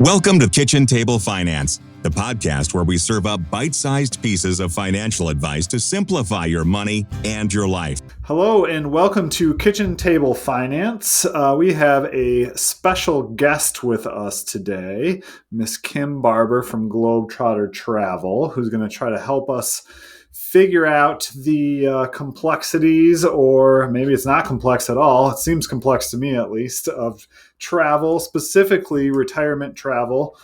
Welcome to Kitchen Table Finance, the podcast where we serve up bite-sized pieces of financial advice to simplify your money and your life. Hello and welcome to Kitchen Table Finance. We have a special guest with us today, Miss Kim Barber from Globetrotter Travel, who's going to try to help us figure out the complexities, or maybe it's not complex at all. It seems complex to me, at least, of travel, specifically retirement travel.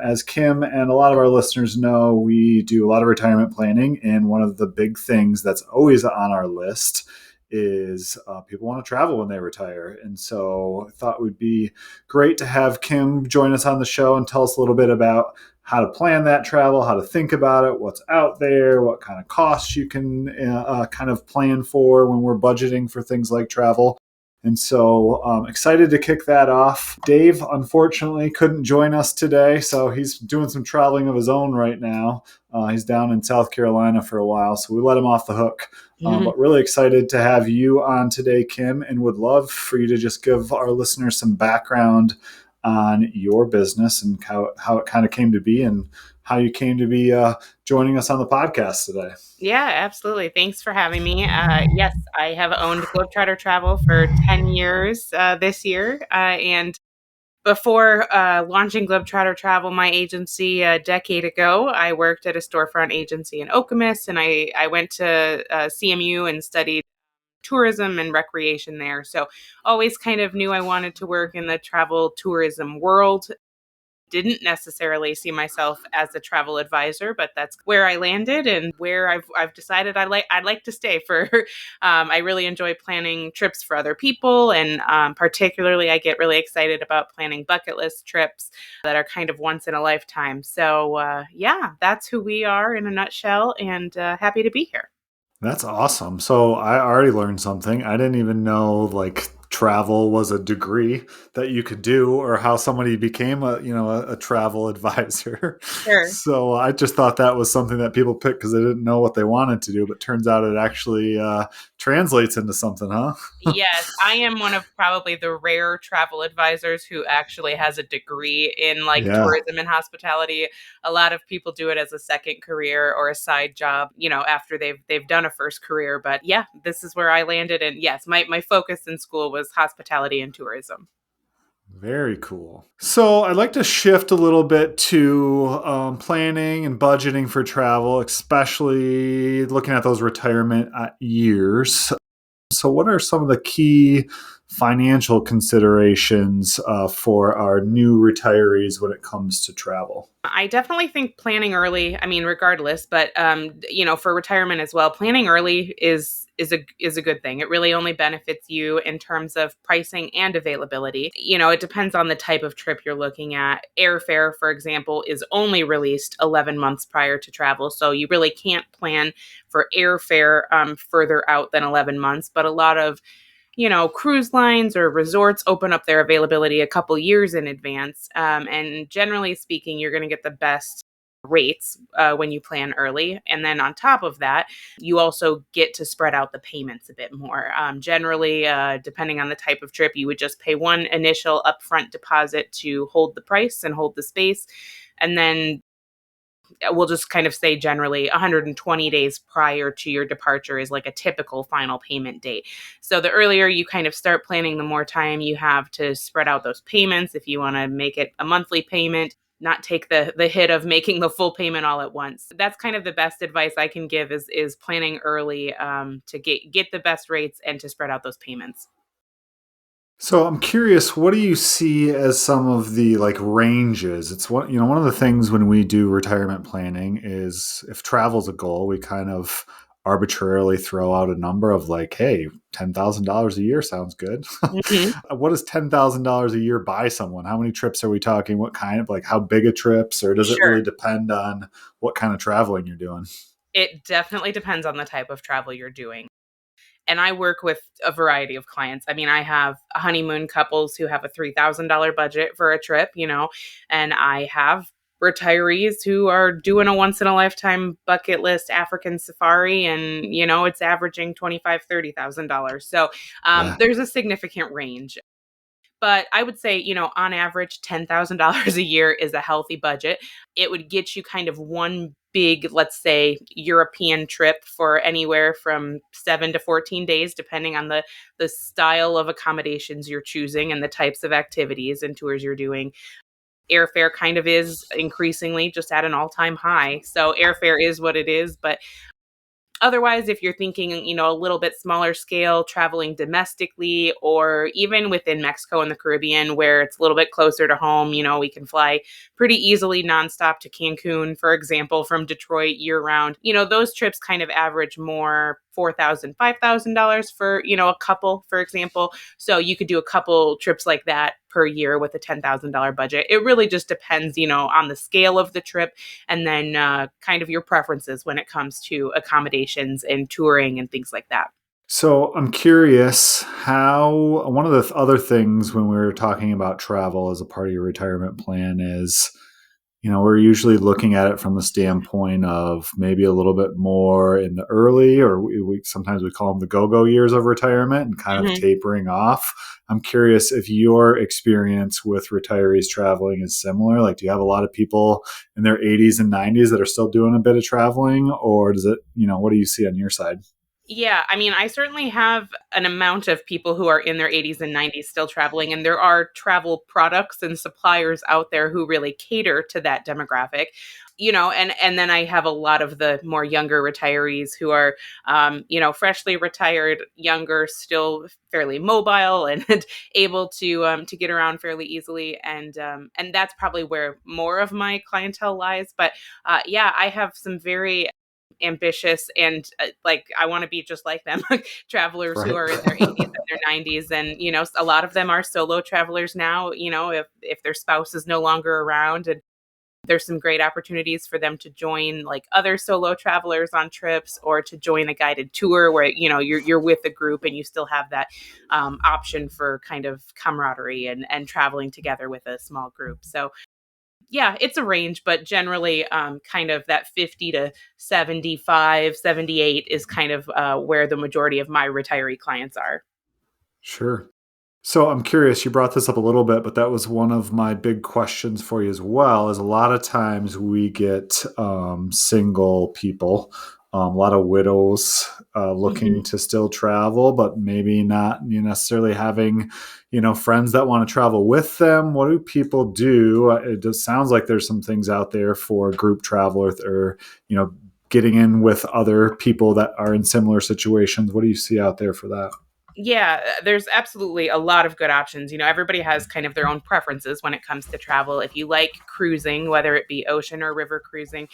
As Kim and a lot of our listeners know, we do a lot of retirement planning, and one of the big things that's always on our list is people want to travel when they retire. And so I thought it would be great to have Kim join us on the show and tell us a little bit about how to plan that travel, how to think about it, what's out there, what kind of costs you can kind of plan for when we're budgeting for things like travel. And so I'm excited to kick that off. Dave, unfortunately, couldn't join us today, so he's doing some traveling of his own right now. He's down in South Carolina for a while, so we let him off the hook. But really excited to have you on today, Kim, and would love for you to just give our listeners some background on your business and how it kind of came to be and how you came to be joining us on the podcast today. Yeah, absolutely. Thanks for having me. Yes, I have owned Globetrotter Travel for 10 years this year. And before launching Globetrotter Travel, my agency a decade ago, I worked at a storefront agency in Okemos, and I went to CMU and studied tourism and recreation there. So always kind of knew I wanted to work in the travel tourism world. Didn't necessarily see myself as a travel advisor, but that's where I landed and where I've decided I'd like to stay for. I really enjoy planning trips for other people, and particularly I get really excited about planning bucket list trips that are kind of once in a lifetime. So yeah, that's who we are in a nutshell, and happy to be here. That's awesome. So I already learned something. I didn't even know travel was a degree that you could do, or how somebody became a travel advisor. Sure. So I just thought that was something that people picked because they didn't know what they wanted to do, but turns out it actually translates into something, huh? Yes, I am one of probably the rare travel advisors who actually has a degree in tourism and hospitality. A lot of people do it as a second career or a side job, after they've done a first career. But yeah, this is where I landed. And yes, my focus in school was hospitality and tourism. Very cool. So I'd like to shift a little bit to planning and budgeting for travel, especially looking at those retirement years. So what are some of the key financial considerations for our new retirees when it comes to travel? I definitely think planning early, regardless, but for retirement as well, planning early is a good thing. It really only benefits you in terms of pricing and availability. It depends on the type of trip you're looking at. Airfare, for example, is only released 11 months prior to travel, so you really can't plan for airfare further out than 11 months, but a lot of cruise lines or resorts open up their availability a couple years in advance. And generally speaking, you're going to get the best rates when you plan early. And then on top of that, you also get to spread out the payments a bit more. Generally, depending on the type of trip, you would just pay one initial upfront deposit to hold the price and hold the space. And then we'll just kind of say generally 120 days prior to your departure is like a typical final payment date. So the earlier you kind of start planning, the more time you have to spread out those payments. If you want to make it a monthly payment, not take the hit of making the full payment all at once. That's kind of the best advice I can give is planning early to get the best rates and to spread out those payments. So I'm curious, what do you see as some of the ranges? It's one of the things when we do retirement planning is if travel's a goal, we kind of arbitrarily throw out a number of hey, $10,000 a year sounds good. Mm-hmm. What does $10,000 a year buy someone? How many trips are we talking? What kind of how big a trips, or does it really depend on what kind of traveling you're doing? It definitely depends on the type of travel you're doing. And I work with a variety of clients. I have honeymoon couples who have a $3,000 budget for a trip, and I have retirees who are doing a once in a lifetime bucket list African safari, and, it's averaging $25,000, $30,000. So there's a significant range. But I would say, on average, $10,000 a year is a healthy budget. It would get you kind of one big, let's say, European trip for anywhere from 7 to 14 days, depending on the style of accommodations you're choosing and the types of activities and tours you're doing. Airfare kind of is increasingly just at an all-time high. So airfare is what it is, but otherwise, if you're thinking, a little bit smaller scale, traveling domestically or even within Mexico and the Caribbean where it's a little bit closer to home, we can fly pretty easily nonstop to Cancun, for example, from Detroit year round. Those trips kind of average more $4,000, $5,000 for, a couple, for example. So you could do a couple trips like that per year with a $10,000 budget. It really just depends, on the scale of the trip and then kind of your preferences when it comes to accommodations and touring and things like that. So I'm curious how one of the other things when we're talking about travel as a part of your retirement plan is, we're usually looking at it from the standpoint of maybe a little bit more in the early, or we sometimes we call them the go-go years of retirement and kind of tapering off. I'm curious if your experience with retirees traveling is similar. Like, do you have a lot of people in their 80s and 90s that are still doing a bit of traveling, or does it, what do you see on your side? Yeah, I mean, I certainly have an amount of people who are in their 80s and 90s still traveling, and there are travel products and suppliers out there who really cater to that demographic. And then I have a lot of the more younger retirees who are, freshly retired, younger, still fairly mobile and able to get around fairly easily, and that's probably where more of my clientele lies. But yeah, I have some very ambitious and I want to be just like them travelers who Right. are in their 80s and their 90s, and a lot of them are solo travelers now, if their spouse is no longer around, and there's some great opportunities for them to join like other solo travelers on trips or to join a guided tour where you're with a group and you still have that option for kind of camaraderie and traveling together with a small group. So yeah, it's a range, but generally kind of that 50 to 75, 78 is kind of where the majority of my retiree clients are. Sure. So I'm curious, you brought this up a little bit, but that was one of my big questions for you as well, is a lot of times we get single people, a lot of widows looking to still travel, but maybe not necessarily having, friends that want to travel with them. What do people do? It just sounds like there's some things out there for group travel or getting in with other people that are in similar situations. What do you see out there for that? Yeah, there's absolutely a lot of good options. Everybody has kind of their own preferences when it comes to travel. If you like cruising, whether it be ocean or river cruising,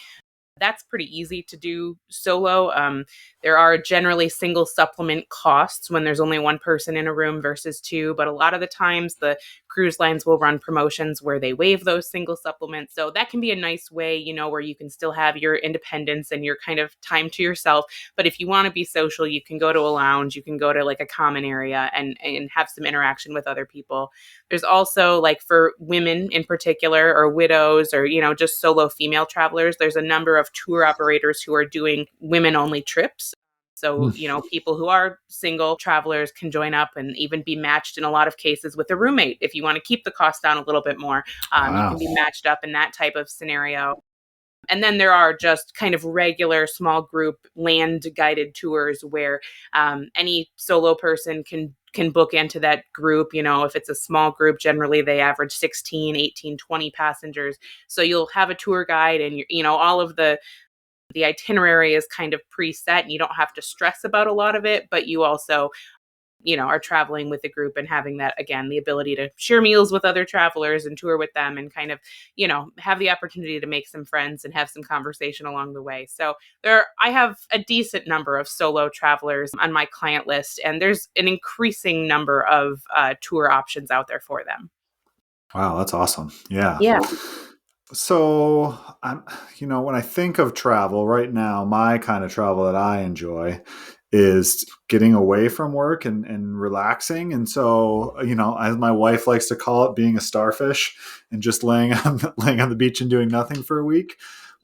that's pretty easy to do solo. There are generally single supplement costs when there's only one person in a room versus two, but a lot of the times the cruise lines will run promotions where they waive those single supplements. So that can be a nice way, where you can still have your independence and your kind of time to yourself. But if you want to be social, you can go to a lounge, you can go to like a common area and have some interaction with other people. There's also like for women in particular or widows or, just solo female travelers, there's a number of tour operators who are doing women only trips. So, people who are single travelers can join up and even be matched in a lot of cases with a roommate. If you want to keep the cost down a little bit more, you Wow. can be matched up in that type of scenario. And then there are just kind of regular small group land guided tours where any solo person can book into that group. If it's a small group, generally they average 16, 18, 20 passengers. So you'll have a tour guide and, all of the itinerary is kind of preset and you don't have to stress about a lot of it, but you also are traveling with a group and having that, again, the ability to share meals with other travelers and tour with them and kind of, have the opportunity to make some friends and have some conversation along the way. So I have a decent number of solo travelers on my client list, and there's an increasing number of tour options out there for them. Wow, that's awesome. Yeah. Yeah. So I'm, when I think of travel right now, my kind of travel that I enjoy is getting away from work and relaxing. And so, as my wife likes to call it, being a starfish and just laying on the beach and doing nothing for a week.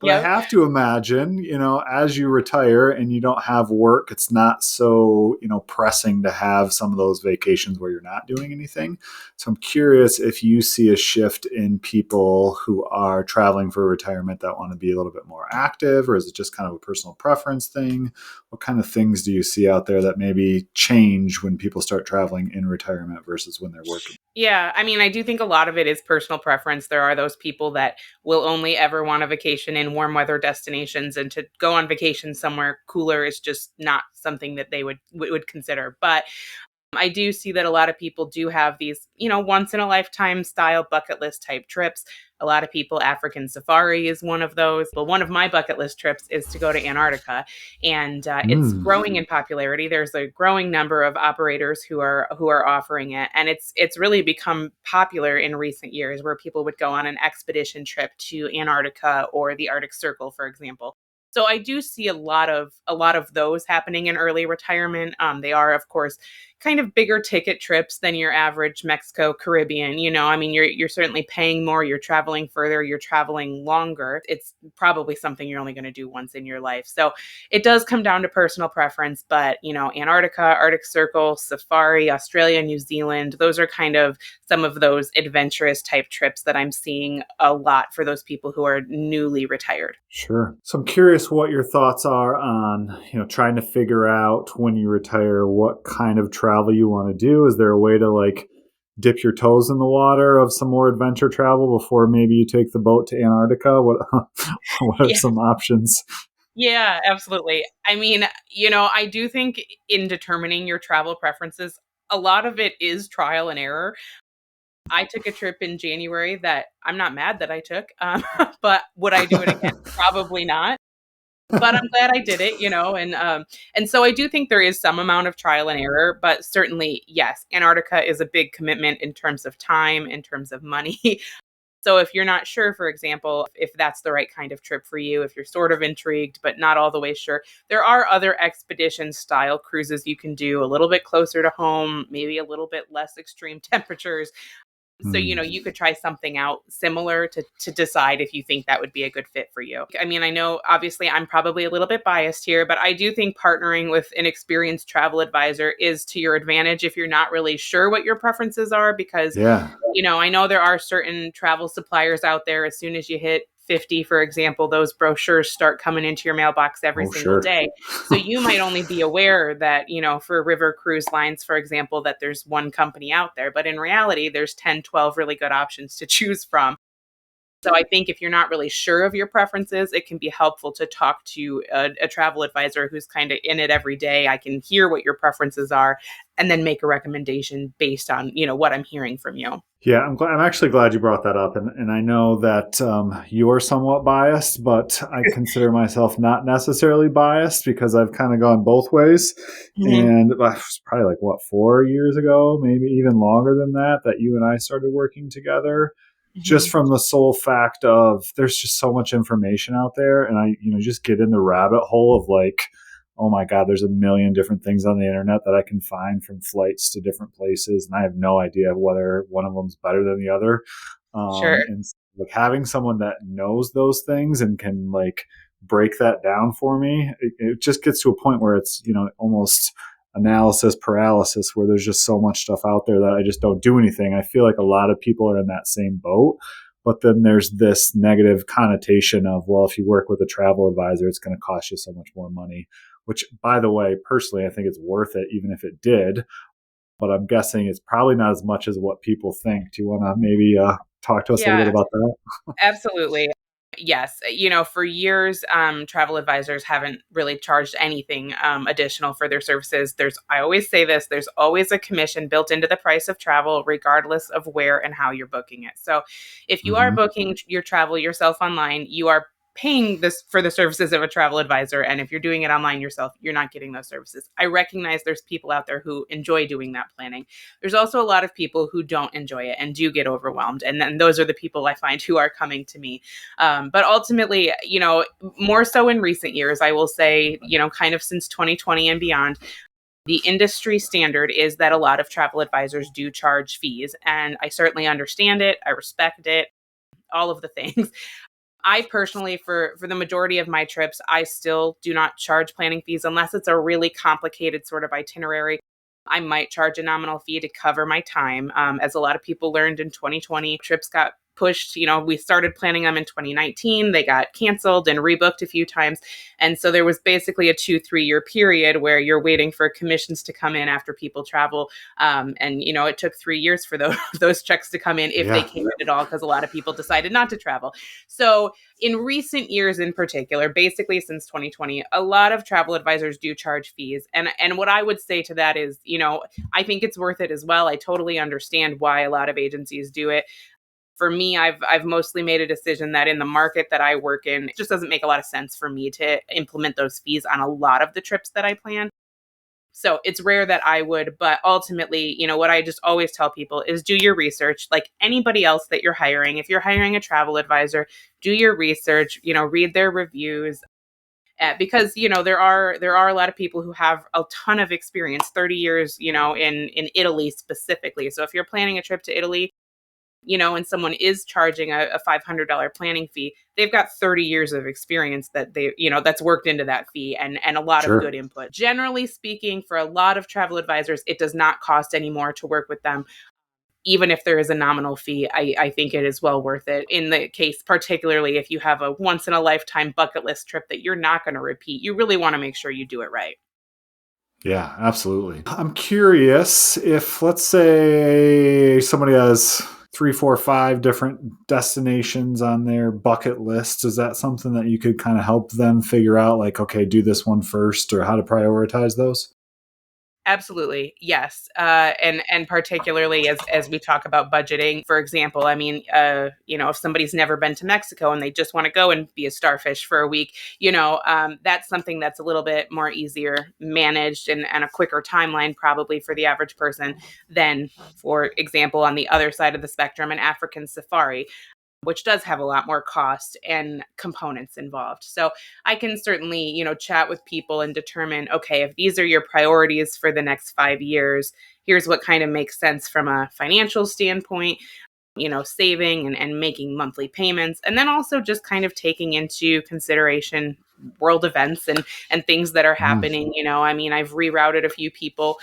But I Yep. have to imagine, as you retire and you don't have work, it's not so, pressing to have some of those vacations where you're not doing anything. So I'm curious if you see a shift in people who are traveling for retirement that want to be a little bit more active, or is it just kind of a personal preference thing? What kind of things do you see out there that maybe change when people start traveling in retirement versus when they're working? Yeah, I mean, I do think a lot of it is personal preference. There are those people that will only ever want a vacation in warm weather destinations, and to go on vacation somewhere cooler is just not something that they would consider. But I do see that a lot of people do have these, once in a lifetime style bucket list type trips. A lot of people, African safari is one of those. But one of my bucket list trips is to go to Antarctica, and it's growing in popularity. There's a growing number of operators who are offering it, and it's really become popular in recent years, where people would go on an expedition trip to Antarctica or the Arctic Circle, for example. So I do see a lot of those happening in early retirement. They are, of course, kind of bigger ticket trips than your average Mexico Caribbean. I mean, you're certainly paying more, you're traveling further, you're traveling longer. It's probably something you're only going to do once in your life. So it does come down to personal preference, but Antarctica, Arctic Circle, Safari, Australia, New Zealand, those are kind of some of those adventurous type trips that I'm seeing a lot for those people who are newly retired. Sure. So I'm curious what your thoughts are on, trying to figure out when you retire what kind of travel you want to do. Is there a way to like dip your toes in the water of some more adventure travel before maybe you take the boat to Antarctica? What what are Yeah. some options? Yeah, absolutely. I mean, I do think in determining your travel preferences, a lot of it is trial and error. I took a trip in January that I'm not mad that I took, but would I do it again? Probably not. But I'm glad I did it, and so I do think there is some amount of trial and error, but certainly, yes, Antarctica is a big commitment in terms of time, in terms of money. So if you're not sure, for example, if that's the right kind of trip for you, if you're sort of intrigued but not all the way sure, there are other expedition style cruises you can do a little bit closer to home, maybe a little bit less extreme temperatures. So, you could try something out similar to decide if you think that would be a good fit for you. I mean, I know obviously I'm probably a little bit biased here, but I do think partnering with an experienced travel advisor is to your advantage if you're not really sure what your preferences are, because Yeah. I know there are certain travel suppliers out there. As soon as you hit 50, for example, those brochures start coming into your mailbox every Oh, single sure. day. So you might only be aware that, for river cruise lines, for example, that there's one company out there. But in reality, there's 10, 12 really good options to choose from. So I think if you're not really sure of your preferences, it can be helpful to talk to a travel advisor who's kind of in it every day. I can hear what your preferences are and then make a recommendation based on, what I'm hearing from you. Yeah, I'm actually glad you brought that up, and I know that you're somewhat biased, but I consider myself not necessarily biased because I've kind of gone both ways. Mhm. And it was probably like 4 years ago, maybe even longer than that, that you and I started working together. Just Mhm. from the sole fact of there's just so much information out there, and I just get in the rabbit hole of like, oh my God, there's a million different things on the internet that I can find from flights to different places. And I have no idea whether one of them's better than the other. Sure. And like having someone that knows those things and can like break that down for me, it just gets to a point where it's, almost analysis paralysis, where there's just so much stuff out there that I just don't do anything. I feel like a lot of people are in that same boat. But then there's this negative connotation of, well, if you work with a travel advisor, it's going to cost you so much more money, which, by the way, personally, I think it's worth it, even if it did. But I'm guessing it's probably not as much as what people think. Do you want to maybe talk to us a little bit Yeah. about that? Absolutely. Yes. For years, travel advisors haven't really charged anything additional for their services. I always say this, there's always a commission built into the price of travel, regardless of where and how you're booking it. So if you are Hmm. booking your travel yourself online, you are paying this for the services of a travel advisor. And if you're doing it online yourself, you're not getting those services. I recognize there's people out there who enjoy doing that planning. There's also a lot of people who don't enjoy it and do get overwhelmed. And then those are the people I find who are coming to me. But ultimately, more so in recent years, I will say, kind of since 2020 and beyond, the industry standard is that a lot of travel advisors do charge fees. And I certainly understand it. I respect it, all of the things. I personally, for the majority of my trips, I still do not charge planning fees unless it's a really complicated sort of itinerary. I might charge a nominal fee to cover my time. As a lot of people learned in 2020, trips got pushed. We started planning them in 2019. They got canceled and rebooked a few times. And so there was basically a 2-3 year period where you're waiting for commissions to come in after people travel. And it took 3 years for those checks to come in, if they came in at all, because a lot of people decided not to travel. So in recent years in particular, basically since 2020, a lot of travel advisors do charge fees. And what I would say to that is, I think it's worth it as well. I totally understand why a lot of agencies do it. For me, I've mostly made a decision that in the market that I work in, it just doesn't make a lot of sense for me to implement those fees on a lot of the trips that I plan. So it's rare that I would, but ultimately, what I just always tell people is do your research like anybody else that you're hiring. If you're hiring a travel advisor, do your research, read their reviews. Because there are a lot of people who have a ton of experience, 30 years, in Italy specifically. So if you're planning a trip to Italy, and someone is charging a $500 planning fee, they've got 30 years of experience that's worked into that fee and a lot of good input. Generally speaking, for a lot of travel advisors, it does not cost any more to work with them. Even if there is a nominal fee, I think it is well worth it. In the case, particularly if you have a once in a lifetime bucket list trip that you're not going to repeat, you really want to make sure you do it right. Yeah, absolutely. I'm curious if, let's say, somebody has 3, 4, 5 different destinations on their bucket list. Is that something that you could kind of help them figure out, like, okay, do this one first, or how to prioritize those? Absolutely. Yes. And particularly as we talk about budgeting, for example, I mean, if somebody's never been to Mexico and they just want to go and be a starfish for a week, that's something that's a little bit more easier managed and a quicker timeline probably for the average person than, for example, on the other side of the spectrum, an African safari, which does have a lot more cost and components involved. So I can certainly, chat with people and determine, okay, if these are your priorities for the next 5 years, here's what kind of makes sense from a financial standpoint, saving and making monthly payments. And then also just kind of taking into consideration world events and things that are happening. I mean, I've rerouted a few people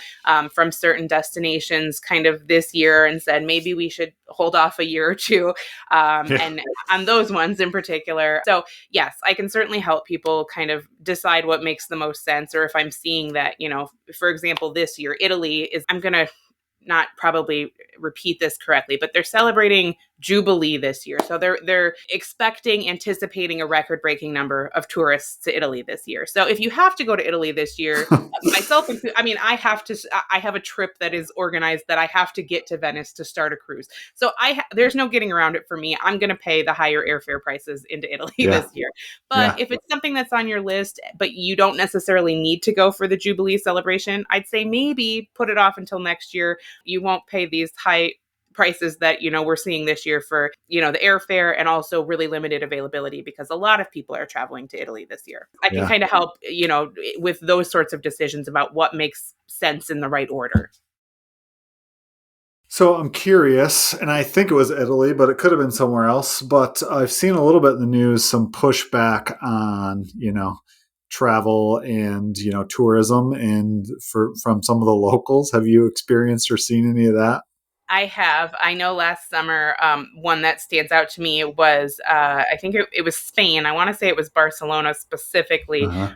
from certain destinations kind of this year and said, maybe we should hold off a year or two. And on those ones in particular. So yes, I can certainly help people kind of decide what makes the most sense. Or if I'm seeing that, for example, this year, I'm going to not probably repeat this correctly, but they're celebrating Jubilee this year. So they're anticipating a record-breaking number of tourists to Italy this year. So if you have to go to Italy this year, myself, I mean, I have a trip that is organized that I have to get to Venice to start a cruise. So there's no getting around it for me. I'm going to pay the higher airfare prices into Italy this year. But if it's something that's on your list, but you don't necessarily need to go for the Jubilee celebration, I'd say maybe put it off until next year. You won't pay these high prices that we're seeing this year for the airfare, and also really limited availability because a lot of people are traveling to Italy this year. I can kind of help with those sorts of decisions about what makes sense in the right order. So I'm curious, and I think it was Italy, but it could have been somewhere else. But I've seen a little bit in the news some pushback on travel and tourism and from some of the locals. Have you experienced or seen any of that? I have. I know last summer, one that stands out to me was, I think it was Spain. I want to say it was Barcelona specifically. Uh-huh.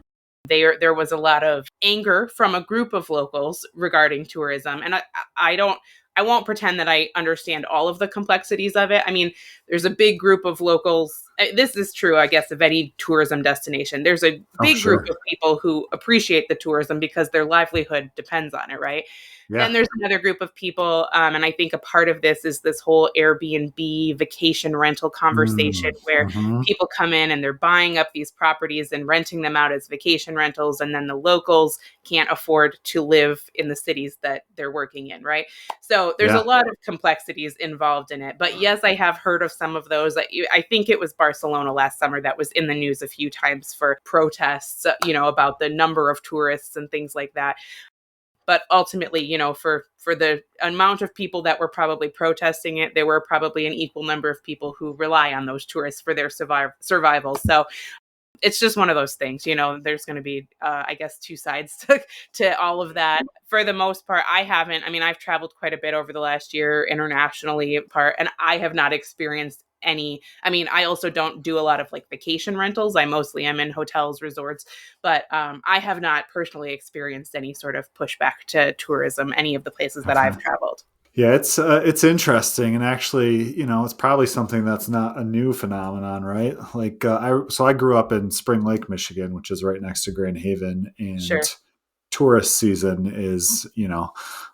There was a lot of anger from a group of locals regarding tourism. And I won't pretend that I understand all of the complexities of it. I mean, there's a big group of locals. This is true, I guess, of any tourism destination. There's a big group of people who appreciate the tourism because their livelihood depends on it, right? Yeah. Then there's another group of people, and I think a part of this is this whole Airbnb vacation rental conversation where people come in and they're buying up these properties and renting them out as vacation rentals, and then the locals can't afford to live in the cities that they're working in, right? So there's a lot of complexities involved in it. But yes, I have heard of some of those. I think it was Barcelona last summer that was in the news a few times for protests, about the number of tourists and things like that. But ultimately, for the amount of people that were probably protesting it, there were probably an equal number of people who rely on those tourists for their survival. So it's just one of those things, there's going to be, I guess, two sides to all of that. For the most part, I've traveled quite a bit over the last year internationally and I have not experienced any. I also don't do a lot of like vacation rentals. I mostly am in hotels, resorts, but I have not personally experienced any sort of pushback to tourism, any of the places that I've traveled. Yeah, it's interesting, and actually, it's probably something that's not a new phenomenon, right? Like, I grew up in Spring Lake, Michigan, which is right next to Grand Haven, and Sure. tourist season is,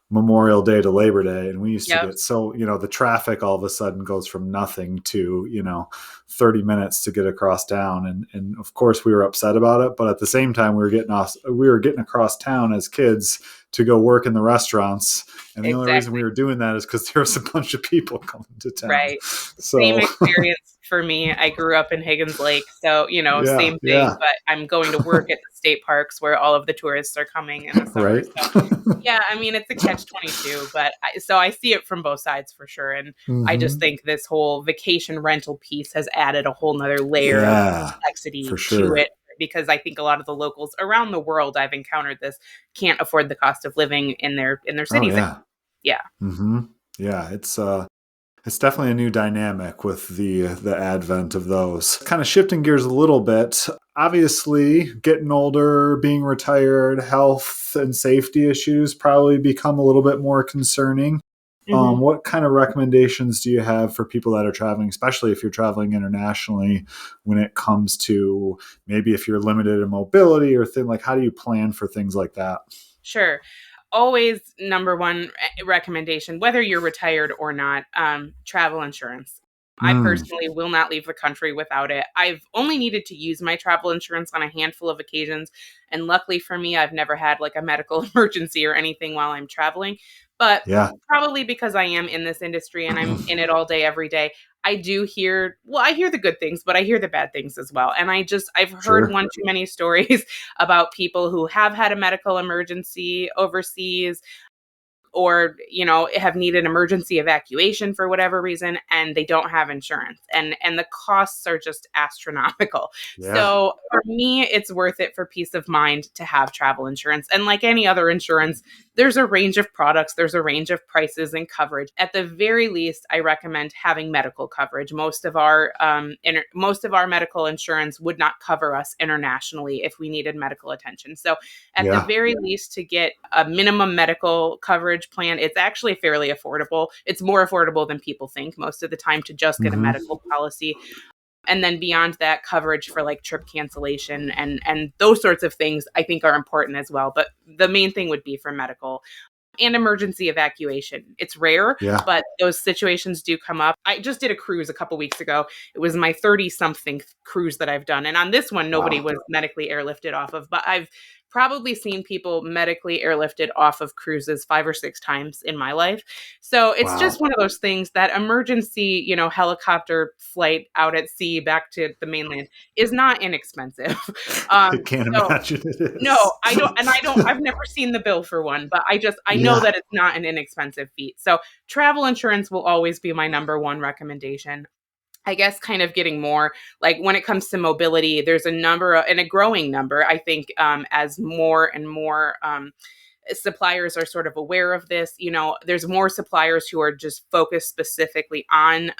Memorial Day to Labor Day, and we used to Yep. get the traffic all of a sudden goes from nothing to 30 minutes to get across town, and of course we were upset about it, but at the same time we were getting across town as kids to go work in the restaurants. And the only reason we were doing that is because there was a bunch of people coming to town. Right. So same experience for me. I grew up in Higgins Lake, so same thing. Yeah. But I'm going to work at the state parks where all of the tourists are coming in the summer. Right. So yeah, it's a catch-22, but I see it from both sides for sure. And I just think this whole vacation rental piece has added a whole nother layer of complexity to it, because I think a lot of the locals around the world, I've encountered this, can't afford the cost of living in their cities. Oh, yeah. Mm-hmm. Yeah, it's definitely a new dynamic with the advent of those. Kind of shifting gears a little bit. Obviously, getting older, being retired, health and safety issues probably become a little bit more concerning. What kind of recommendations do you have for people that are traveling, especially if you're traveling internationally, when it comes to maybe if you're limited in mobility or how do you plan for things like that? Sure. Always number one recommendation, whether you're retired or not, travel insurance. I personally will not leave the country without it. I've only needed to use my travel insurance on a handful of occasions. And luckily for me, I've never had like a medical emergency or anything while I'm traveling. But probably because I am in this industry and I'm in it all day, every day, I hear the good things, but I hear the bad things as well. And I've heard one too many stories about people who have had a medical emergency overseas, or have needed emergency evacuation for whatever reason, and they don't have insurance, and the costs are just astronomical. So for me, it's worth it for peace of mind to have travel insurance. And like any other insurance, there's a range of products, there's a range of prices and coverage. At the very least, I recommend having medical coverage. Most of our medical insurance would not cover us internationally if we needed medical attention. So at the very least, to get a minimum medical coverage plan, it's actually fairly affordable. It's more affordable than people think most of the time to just get a medical policy. And then beyond that, coverage for like trip cancellation and those sorts of things I think are important as well. But the main thing would be for medical and emergency evacuation. It's rare, but those situations do come up. I just did a cruise a couple weeks ago. It was my 30-something cruise that I've done. And on this one, nobody was medically airlifted off of, but I've probably seen people medically airlifted off of cruises 5 or 6 times in my life. So it's just one of those things that emergency, helicopter flight out at sea back to the mainland is not inexpensive. I can't imagine it is. No, I've never seen the bill for one, but I know that it's not an inexpensive feat. So travel insurance will always be my number one recommendation. I guess kind of getting more like when it comes to mobility, there's a growing number, I think, as more and more suppliers are sort of aware of this. There's more suppliers who are just focused specifically on,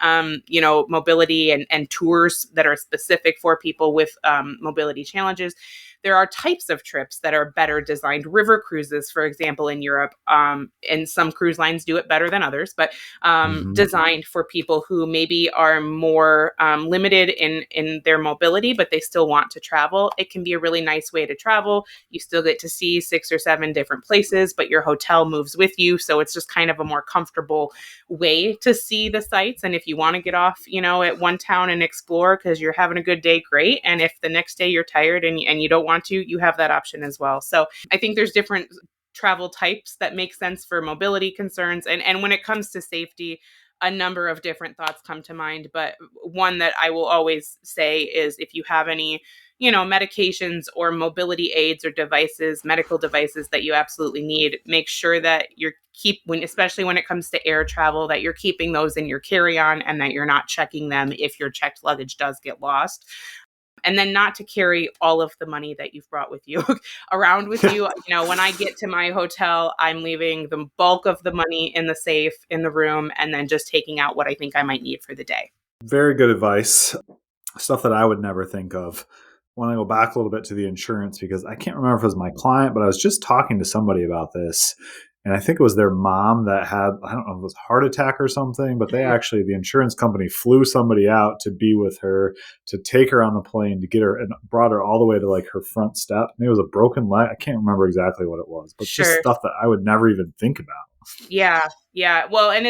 mobility and tours that are specific for people with mobility challenges. There are types of trips that are better designed. River cruises, for example, in Europe, and some cruise lines do it better than others, but designed for people who maybe are more limited in their mobility, but they still want to travel. It can be a really nice way to travel. You still get to see 6 or 7 different places, but your hotel moves with you. So it's just kind of a more comfortable way to see the sights. And if you want to get off, at one town and explore because you're having a good day, great. And if the next day you're tired and you don't want to, you have that option as well. So I think there's different travel types that make sense for mobility concerns. And when it comes to safety, a number of different thoughts come to mind. But one that I will always say is if you have any, medications or mobility aids or devices, medical devices that you absolutely need, make sure that especially when it comes to air travel, that you're keeping those in your carry-on and that you're not checking them if your checked luggage does get lost. And then not to carry all of the money that you've brought with you around with you. When I get to my hotel, I'm leaving the bulk of the money in the safe in the room and then just taking out what I think I might need for the day. Very good advice. Stuff that I would never think of. I want to go back a little bit to the insurance because I can't remember if it was my client, but I was just talking to somebody about this. And I think it was their mom that had, I don't know if it was a heart attack or something, but the insurance company flew somebody out to be with her, to take her on the plane, to get her and brought her all the way to like her front step. And it was a broken leg. I can't remember exactly what it was, but just stuff that I would never even think about. Yeah. Yeah. Well, and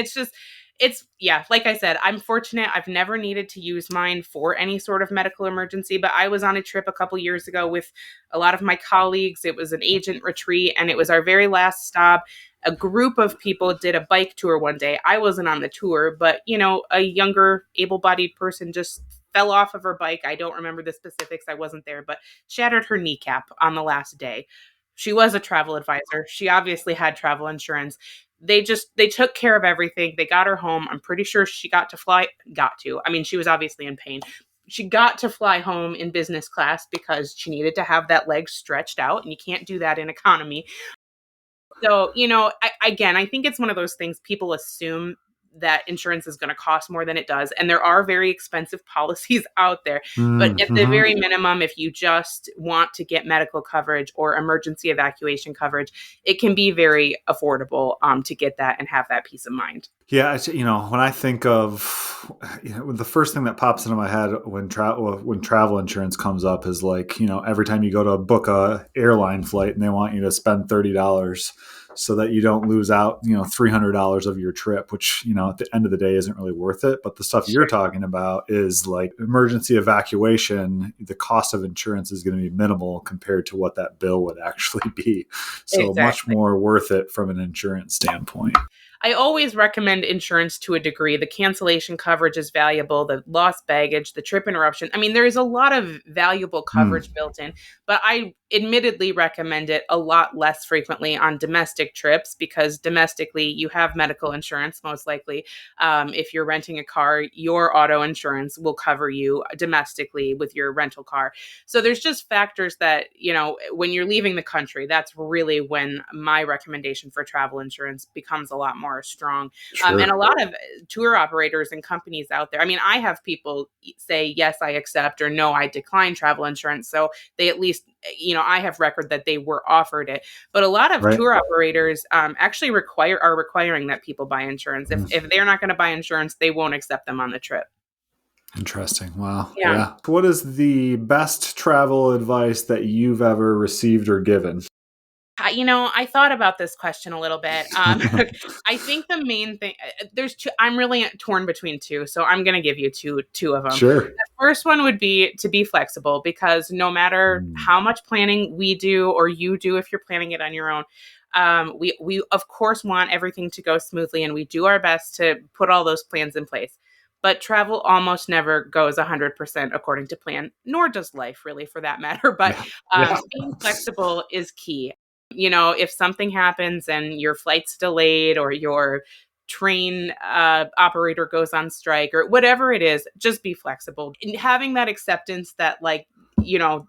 like I said, I'm fortunate. I've never needed to use mine for any sort of medical emergency, but I was on a trip a couple years ago with a lot of my colleagues. It was an agent retreat and it was our very last stop. A group of people did a bike tour one day. I wasn't on the tour, but a younger able-bodied person just fell off of her bike. I don't remember the specifics. I wasn't there, but shattered her kneecap on the last day. She was a travel advisor. She obviously had travel insurance. They took care of everything. They got her home. I'm pretty sure she she was obviously in pain. She got to fly home in business class because she needed to have that leg stretched out, and you can't do that in economy. So, I think it's one of those things people assume that insurance is going to cost more than it does. And there are very expensive policies out there. But at the very minimum, if you just want to get medical coverage or emergency evacuation coverage, it can be very affordable to get that and have that peace of mind. Yeah, when I think of, the first thing that pops into my head when travel insurance comes up is like, every time you go to book a airline flight and they want you to spend $30 so that you don't lose out, $300 of your trip, which, at the end of the day isn't really worth it. But the stuff you're talking about is like emergency evacuation. The cost of insurance is going to be minimal compared to what that bill would actually be. So much more worth it from an insurance standpoint. I always recommend insurance to a degree. The cancellation coverage is valuable, the lost baggage, the trip interruption. I mean, there is a lot of valuable coverage built in, but I admittedly recommend it a lot less frequently on domestic trips because domestically you have medical insurance, most likely. If you're renting a car, your auto insurance will cover you domestically with your rental car. So there's just factors that, when you're leaving the country, that's really when my recommendation for travel insurance becomes a lot more strong. Sure. And a lot of tour operators and companies out there, I mean, I have people say, yes, I accept, or no, I decline travel insurance. So they at least, I have record that they were offered it. But a lot of tour operators actually are requiring that people buy insurance. If they're not going to buy insurance, they won't accept them on the trip. Interesting. Wow. Yeah. What is the best travel advice that you've ever received or given? I thought about this question a little bit. I think the main thing, there's two, I'm really torn between two. So I'm going to give you two of them. Sure. The first one would be to be flexible because no matter how much planning we do or you do, if you're planning it on your own, we of course want everything to go smoothly and we do our best to put all those plans in place. But travel almost never goes 100% according to plan, nor does life really for that matter. But being flexible is key. If something happens and your flight's delayed or your train operator goes on strike or whatever it is, just be flexible. And having that acceptance that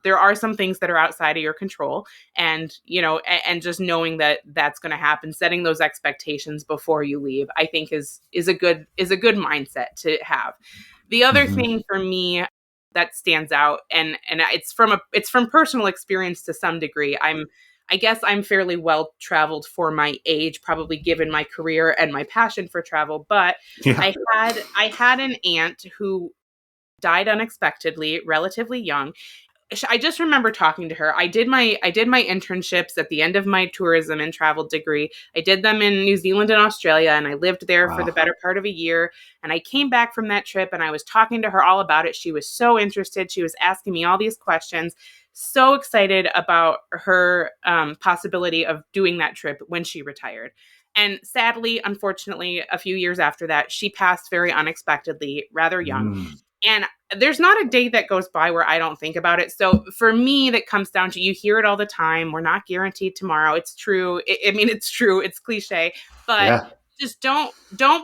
there are some things that are outside of your control and, and just knowing that that's going to happen, setting those expectations before you leave, I think is a good mindset to have. The other thing for me that stands out and it's from personal experience to some degree. I guess I'm fairly well traveled for my age, probably given my career and my passion for travel. But I had an aunt who died unexpectedly, relatively young. I just remember talking to her. I did my internships at the end of my tourism and travel degree. I did them in New Zealand and Australia, and I lived there for the better part of a year. And I came back from that trip, and I was talking to her all about it. She was so interested. She was asking me all these questions. So excited about her possibility of doing that trip when she retired. And sadly, unfortunately, a few years after that, she passed very unexpectedly, rather young. And there's not a day that goes by where I don't think about it. So for me, that comes down to, you hear it all the time. We're not guaranteed tomorrow. It's true. It's true. It's cliche, but Yeah. just don't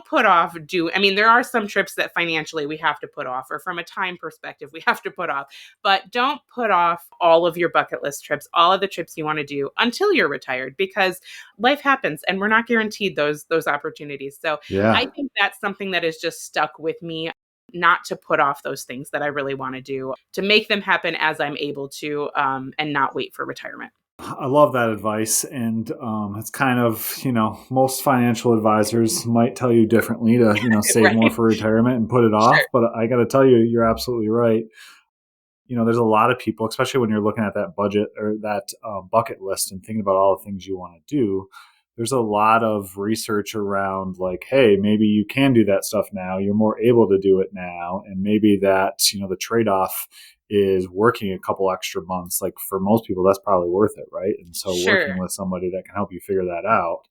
put off there are some trips that financially we have to put off, or from a time perspective we have to put off, but don't put off all of your bucket list trips, all of the trips you want to do until you're retired, because life happens and we're not guaranteed those opportunities. So I Yeah. think that's something that has just stuck with me, not to put off those things that I really want to do, to make them happen as I'm able to, and not wait for retirement. I love that advice. And it's kind of, most financial advisors might tell you differently to, save more Right. for retirement and put it Sure. off. But I got to tell you, you're absolutely right. There's a lot of people, especially when you're looking at that budget or that bucket list and thinking about all the things you want to do. There's a lot of research around like, hey, maybe you can do that stuff now. You're more able to do it now. And maybe that, the trade off is working a couple extra months. Like for most people, that's probably worth it, right? And so working Sure. with somebody that can help you figure that out.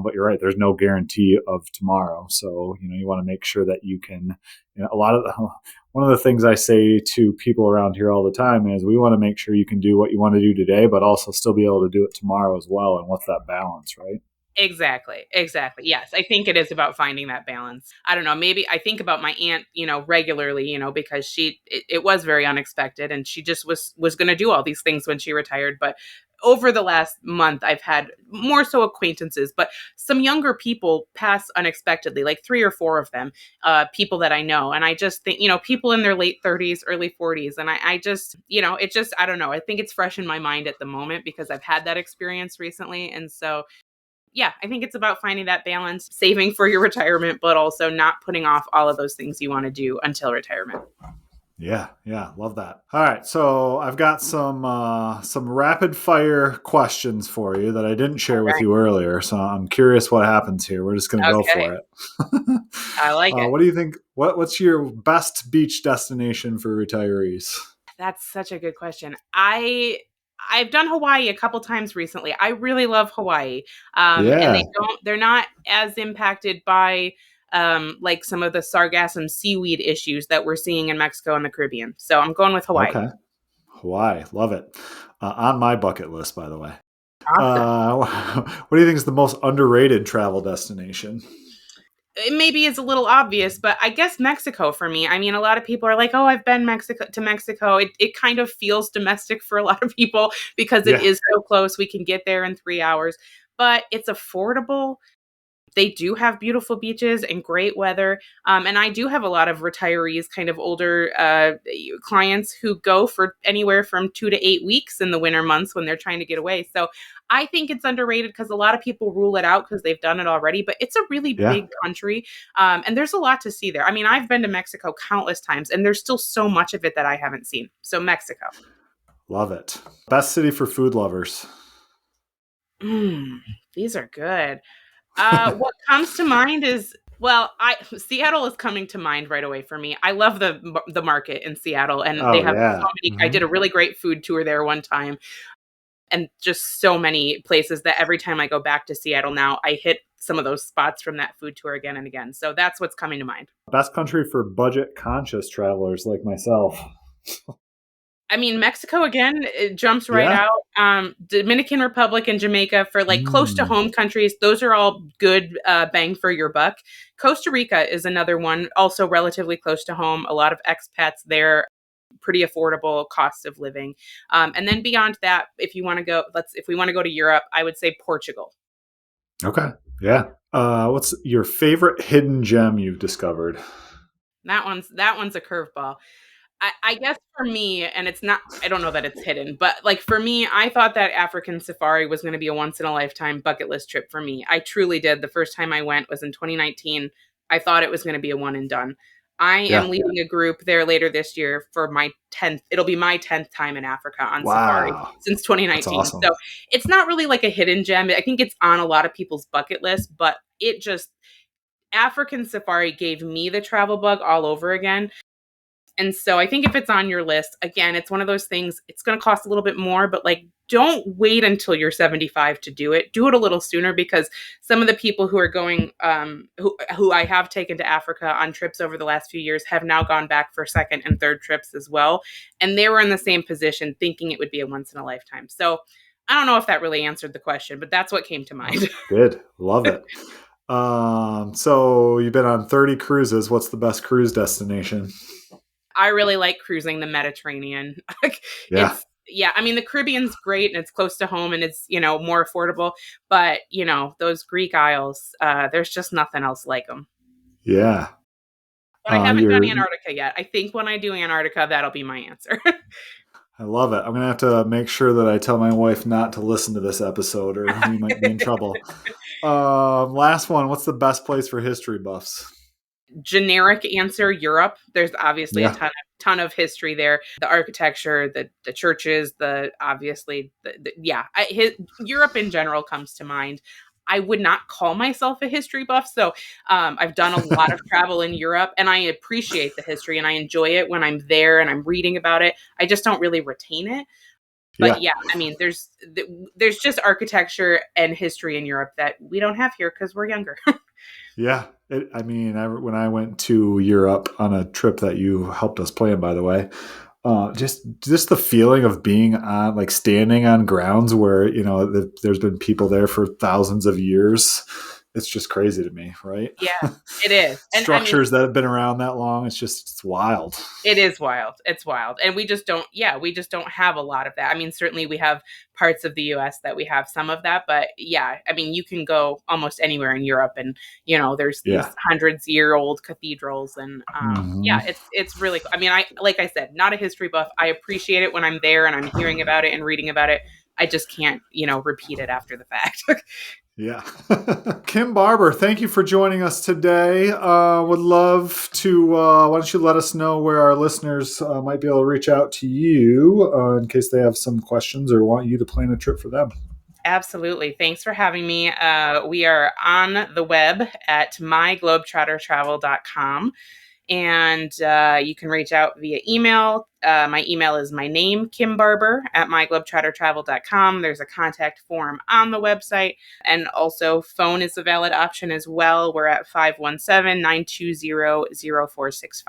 But you're right, there's no guarantee of tomorrow. So, you want to make sure that you can, one of the things I say to people around here all the time is we want to make sure you can do what you want to do today, but also still be able to do it tomorrow as well. And what's that balance, right? Exactly. Exactly. Yes. I think it is about finding that balance. I don't know. Maybe I think about my aunt, regularly, because it was very unexpected, and she just was going to do all these things when she retired. But over the last month, I've had more so acquaintances, but some younger people pass unexpectedly, like 3 or 4 of them, people that I know. And I just think, people in their late 30s, early 40s. And I just, I don't know. I think it's fresh in my mind at the moment because I've had that experience recently. And so, yeah, I think it's about finding that balance, saving for your retirement, but also not putting off all of those things you want to do until retirement. Yeah, love that. All right, so I've got some rapid fire questions for you that I didn't share All with right. you earlier. So I'm curious what happens here. We're just going to go Okay. for it. I like it. What do you think? What's your best beach destination for retirees? That's such a good question. I've done Hawaii a couple times recently. I really love Hawaii. And Yeah. they're not as impacted by like some of the sargassum seaweed issues that we're seeing in Mexico and the Caribbean. So I'm going with Hawaii. Okay. Hawaii, love it. On my bucket list, by the way. Awesome. What do you think is the most underrated travel destination? It maybe is a little obvious, but I guess Mexico for me. I mean, a lot of people are like, "Oh, I've been to Mexico." It kind of feels domestic for a lot of people because it Yeah. is so close. We can get there in 3 hours, but it's affordable. They do have beautiful beaches and great weather. And I do have a lot of retirees, kind of older clients who go for anywhere from 2 to 8 weeks in the winter months when they're trying to get away. So I think it's underrated because a lot of people rule it out because they've done it already, but it's a really Yeah. big country. And there's a lot to see there. I mean, I've been to Mexico countless times and there's still so much of it that I haven't seen. So Mexico. Love it. Best city for food lovers. Mm, these are good. What comes to mind is, I Seattle is coming to mind right away for me. I love the market in Seattle, and they Oh have so yeah. many. I did a really great food tour there one time, and just so many places that every time I go back to Seattle now, I hit some of those spots from that food tour again and again. So that's what's coming to mind. Best country for budget conscious travelers like myself. I mean, Mexico again, it jumps right Yeah. out. Dominican Republic and Jamaica for like close to Mm. home countries. Those are all good bang for your buck. Costa Rica is another one, also relatively close to home. A lot of expats there, pretty affordable cost of living. And then beyond that, if we want to go to Europe, I would say Portugal. Okay. Yeah. What's your favorite hidden gem you've discovered? That one's a curveball. I guess for me, and it's not, I don't know that it's hidden, but like for me, I thought that African safari was going to be a once in a lifetime bucket list trip for me. I truly did. The first time I went was in 2019. I thought it was going to be a one and done. I am Yeah. leading a group there later this year for my 10th. It'll be my 10th time in Africa on safari Wow. since That's 2019. awesome. So it's not really like a hidden gem. I think it's on a lot of people's bucket list, but African safari gave me the travel bug all over again. And so I think if it's on your list, again, it's one of those things, it's going to cost a little bit more, but like, don't wait until you're 75 to do it. Do it a little sooner, because some of the people who are going, who I have taken to Africa on trips over the last few years have now gone back for second and third trips as well. And they were in the same position thinking it would be a once in a lifetime. So I don't know if that really answered the question, but that's what came to mind. Good. Love it. So you've been on 30 cruises. What's the best cruise destination? I really like cruising the Mediterranean. Yeah. I mean, the Caribbean's great and it's close to home and it's, more affordable, but those Greek Isles, there's just nothing else like them. Yeah. But I haven't done Antarctica yet. I think when I do Antarctica, that'll be my answer. I love it. I'm going to have to make sure that I tell my wife not to listen to this episode or we might be in trouble. Last one. What's the best place for history buffs? Generic answer, Europe. There's obviously a ton of history there. The architecture, the churches, Europe in general comes to mind. I would not call myself a history buff. So I've done a lot of travel in Europe and I appreciate the history and I enjoy it when I'm there and I'm reading about it. I just don't really retain it. But I mean, there's just architecture and history in Europe that we don't have here because we're younger. Yeah. When I went to Europe on a trip that you helped us plan, by the way, just the feeling of being on, like standing on grounds where, there's been people there for thousands of years. It's just crazy to me, right? Yeah, it is. Structures that have been around that long. It's wild. It is wild. It's wild. And we just don't have a lot of that. I mean, certainly we have parts of the US that we have some of that, but you can go almost anywhere in Europe and, there's these hundreds-year-old cathedrals and it's really, like I said, not a history buff. I appreciate it when I'm there and I'm hearing about it and reading about it. I just can't, repeat it after the fact. Yeah. Kim Barber, thank you for joining us today. Would love to, why don't you let us know where our listeners might be able to reach out to you in case they have some questions or want you to plan a trip for them. Absolutely. Thanks for having me. We are on the web at myglobetrottertravel.com. And you can reach out via email. My email is my name, Kim Barber, at myglobetrottertravel.com. There's a contact form on the website. And also phone is a valid option as well. We're at 517-920-0465.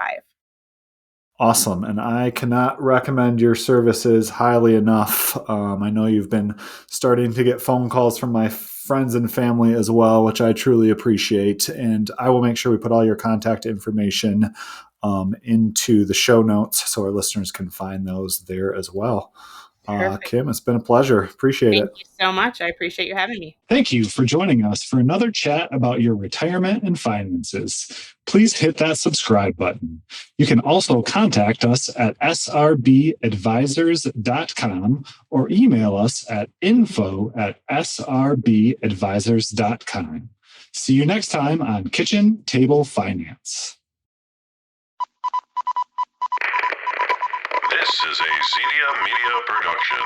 Awesome. And I cannot recommend your services highly enough. I know you've been starting to get phone calls from my friends and family as well, which I truly appreciate. And I will make sure we put all your contact information into the show notes so our listeners can find those there as well. Kim, it's been a pleasure. Appreciate it. Thank you so much. I appreciate you having me. Thank you for joining us for another chat about your retirement and finances. Please hit that subscribe button. You can also contact us at srbadvisors.com or email us at info@srbadvisors.com. See you next time on Kitchen Table Finance. This is a Zedia Media production.